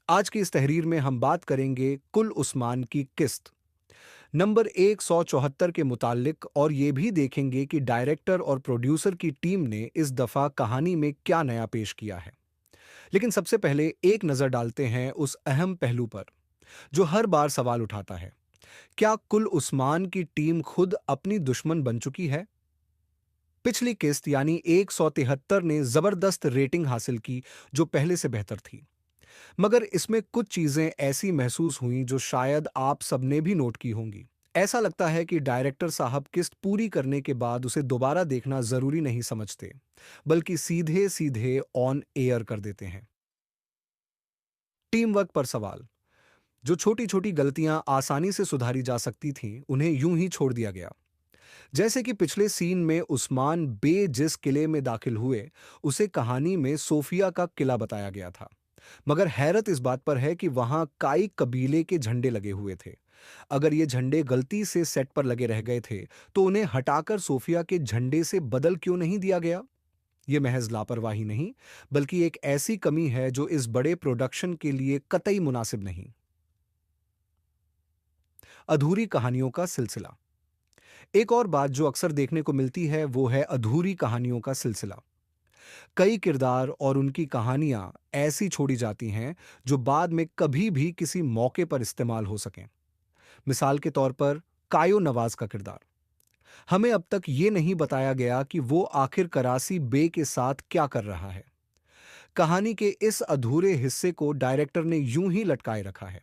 आज की इस तहरीर में हम बात करेंगे कुल उस्मान की किस्त नंबर 174 के मुतालिक और ये भी देखेंगे कि डायरेक्टर और प्रोड्यूसर की टीम ने इस दफा कहानी में क्या नया पेश किया है। लेकिन सबसे पहले एक नजर डालते हैं उस अहम पहलू पर जो हर बार सवाल उठाता है। क्या कुल उस्मान की टीम खुद अपनी दुश्मन बन चुकी है? पिछली किस्त यानी 173 ने जबरदस्त रेटिंग हासिल की जो पहले से बेहतर थी। मगर इसमें कुछ चीजें ऐसी महसूस हुईं जो शायद आप सबने भी नोट की होंगी। ऐसा लगता है कि डायरेक्टर साहब किस्त पूरी करने के बाद उसे दोबारा देखना जरूरी नहीं समझते, बल्कि सीधे सीधे ऑन एयर कर देते हैं। टीम वर्क पर सवाल। जो छोटी छोटी गलतियां आसानी से सुधारी जा सकती थीं, उन्हें यूं ही छोड़ दिया गया। जैसे कि पिछले सीन में उस्मान बे जिस किले में दाखिल हुए, उसे कहानी में सोफिया का किला बताया गया था। मगर हैरत इस बात पर है कि वहां काई कबीले के झंडे लगे हुए थे। अगर ये झंडे गलती से सेट पर लगे रह गए थे, तो उन्हें हटाकर सोफिया के झंडे से बदल क्यों नहीं दिया गया? ये महज लापरवाही नहीं, बल्कि एक ऐसी कमी है जो इस बड़े प्रोडक्शन के लिए कतई मुनासिब नहीं। अधूरी कहानियों का सिलसिला। एक और बात जो अक्सर देखने को मिलती है वो है अधूरी कहानियों का सिलसिला। कई किरदार और उनकी कहानियां ऐसी छोड़ी जाती हैं जो बाद में कभी भी किसी मौके पर इस्तेमाल हो सकें। मिसाल के तौर पर कायो नवाज का किरदार। हमें अब तक ये नहीं बताया गया कि वो आखिर करासी बे के साथ क्या कर रहा है। कहानी के इस अधूरे हिस्से को डायरेक्टर ने यूं ही लटकाए रखा है।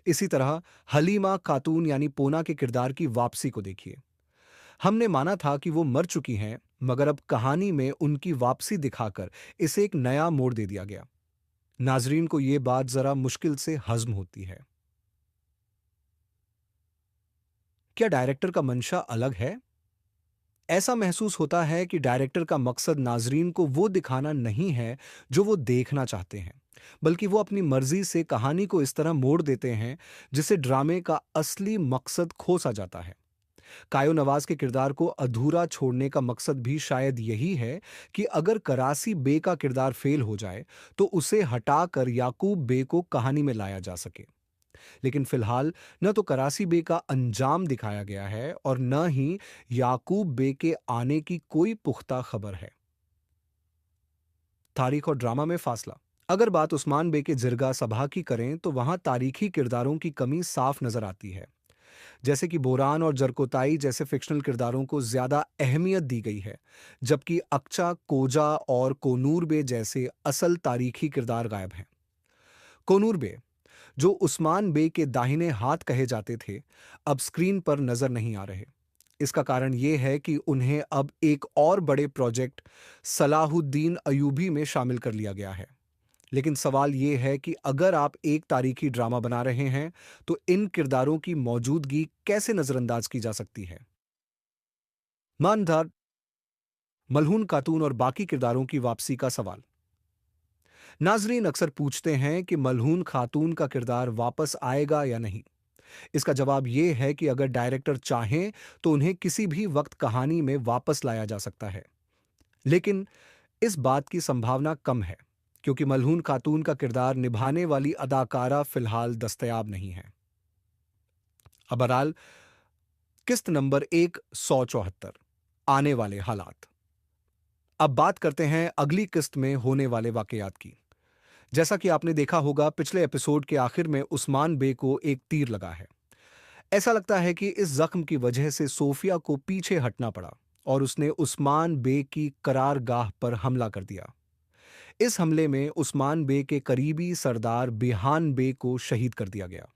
इसी तरह हलीमा खातून यानी पोना के किरदार की वापसी को देखिए। हमने माना था कि वो मर चुकी हैं, मगर अब कहानी में उनकी वापसी दिखाकर इसे एक नया मोड़ दे दिया गया। नाजरीन को ये बात जरा मुश्किल से हजम होती है। क्या डायरेक्टर का मंशा अलग है? ऐसा महसूस होता है कि डायरेक्टर का मकसद नाजरीन को वो दिखाना नहीं है जो वो देखना चाहते हैं, बल्कि वो अपनी मर्जी से कहानी को इस तरह मोड़ देते हैं जिससे ड्रामे का असली मकसद खो सा जाता है। कायो नवाज के किरदार को अधूरा छोड़ने का मकसद भी शायद यही है कि अगर करासी बे का किरदार फेल हो जाए, तो उसे हटाकर याकूब बे को कहानी में लाया जा सके। लेकिन फिलहाल न तो करासी बे का अंजाम दिखाया गया है और न ही याकूब बे के आने की कोई पुख्ता खबर है। तारीख और ड्रामा में फासला। अगर बात उस्मान बे के जिरगा सभा की करें तो वहां तारीखी किरदारों की कमी साफ नजर आती है। जैसे कि बोरान और जरकोताई जैसे फिक्शनल किरदारों को ज्यादा अहमियत दी गई है, जबकि अक्चा, कोजा और कोनूर बे जैसे असल तारीखी किरदार गायब हैं। कोनूर बे, जो उस्मान बे के दाहिने हाथ कहे जाते थे, अब स्क्रीन पर नजर नहीं आ रहे। इसका कारण यह है कि उन्हें अब एक और बड़े प्रोजेक्ट सलाहुद्दीन अयूबी में शामिल कर लिया गया है। लेकिन सवाल यह है कि अगर आप एक तारीखी ड्रामा बना रहे हैं, तो इन किरदारों की मौजूदगी कैसे नजरअंदाज की जा सकती है? मानदार, मलहून खातून और बाकी किरदारों की वापसी का सवाल। नाजरीन अक्सर पूछते हैं कि मलहून खातून का किरदार वापस आएगा या नहीं। इसका जवाब यह है कि अगर डायरेक्टर चाहें तो उन्हें किसी भी वक्त कहानी में वापस लाया जा सकता है। लेकिन इस बात की संभावना कम है, क्योंकि मलहून खातून का किरदार निभाने वाली अदाकारा फिलहाल दस्तयाब नहीं है। अब बहरहाल, किस्त नंबर 174, आने वाले हालात। अब बात करते हैं अगली किस्त में होने वाले वाकयात की। जैसा कि आपने देखा होगा, पिछले एपिसोड के आखिर में उस्मान बे को एक तीर लगा है। ऐसा लगता है कि इस जख्म की वजह से सोफिया को पीछे हटना पड़ा और उसने उस्मान बे की करारगाह पर हमला कर दिया। इस हमले में उस्मान बे के करीबी सरदार बिहान बे को शहीद कर दिया गया।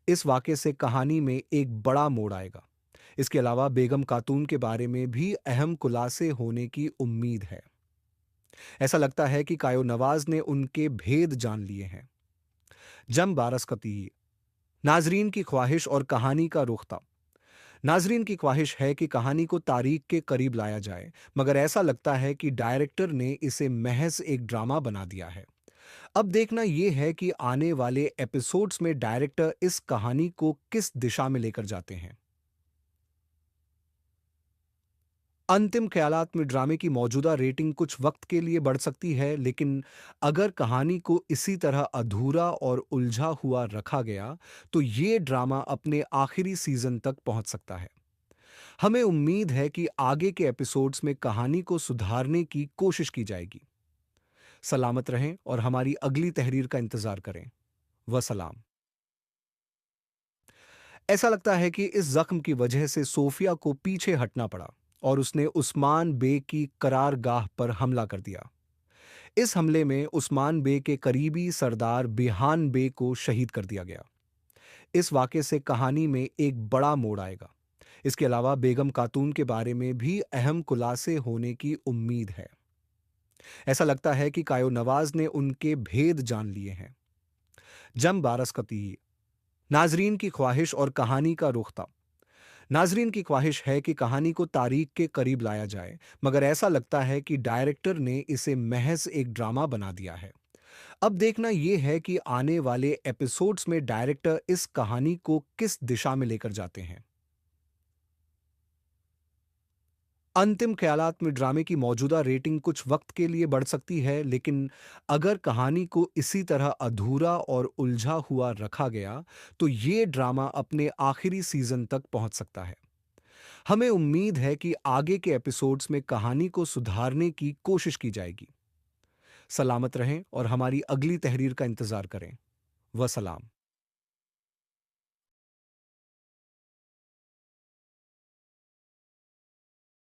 इस वाक़े से कहानी में एक बड़ा मोड़ आएगा। इसके अलावा बेगम खातून के बारे में भी अहम खुलासे होने की उम्मीद है। ऐसा लगता है कि कायो नवाज ने उनके भेद जान लिए हैं। जम बारसकती, नाजरीन की ख्वाहिश और कहानी का रुख था। नाजरीन की ख्वाहिश है कि कहानी को तारीख के करीब लाया जाए, मगर ऐसा लगता है कि डायरेक्टर ने इसे महज एक ड्रामा बना दिया है। अब देखना यह है कि आने वाले एपिसोड्स में डायरेक्टर इस कहानी को किस दिशा में लेकर जाते हैं। अंतिम ख्यालात में ड्रामे की मौजूदा रेटिंग कुछ वक्त के लिए बढ़ सकती है, लेकिन अगर कहानी को इसी तरह अधूरा और उलझा हुआ रखा गया, तो ये ड्रामा अपने आखिरी सीज़न तक पहुंच सकता है। हमें उम्मीद है कि आगे के एपिसोड्स में कहानी को सुधारने की कोशिश की जाएगी। सलामत रहें और हमारी अगली तहरीर का इंतज़ार करें। वसलाम। ऐसा लगता है कि इस ज़ख्म की वजह से सोफिया को पीछे हटना पड़ा और उसने उस्मान बे की करारगाह पर हमला कर दिया। इस हमले में उस्मान बे के करीबी सरदार बिहान बे को शहीद कर दिया गया। इस वाक़े से कहानी में एक बड़ा मोड़ आएगा। इसके अलावा बेगम खातून के बारे में भी अहम खुलासे होने की उम्मीद है। ऐसा लगता है कि कायो नवाज़ ने उनके भेद जान लिए हैं। जम बारसकती नाजरीन की ख्वाहिश और कहानी का रुख था। नाजरीन की ख्वाहिश है कि कहानी को तारीख के करीब लाया जाए, मगर ऐसा लगता है कि डायरेक्टर ने इसे महज एक ड्रामा बना दिया है। अब देखना यह है कि आने वाले एपिसोड्स में डायरेक्टर इस कहानी को किस दिशा में लेकर जाते हैं। अंतिम ख्यालात में ड्रामे की मौजूदा रेटिंग कुछ वक्त के लिए बढ़ सकती है, लेकिन अगर कहानी को इसी तरह अधूरा और उलझा हुआ रखा गया, तो ये ड्रामा अपने आखिरी सीज़न तक पहुंच सकता है। हमें उम्मीद है कि आगे के एपिसोड्स में कहानी को सुधारने की कोशिश की जाएगी। सलामत रहें और हमारी अगली तहरीर का इंतज़ार करें। वसलाम।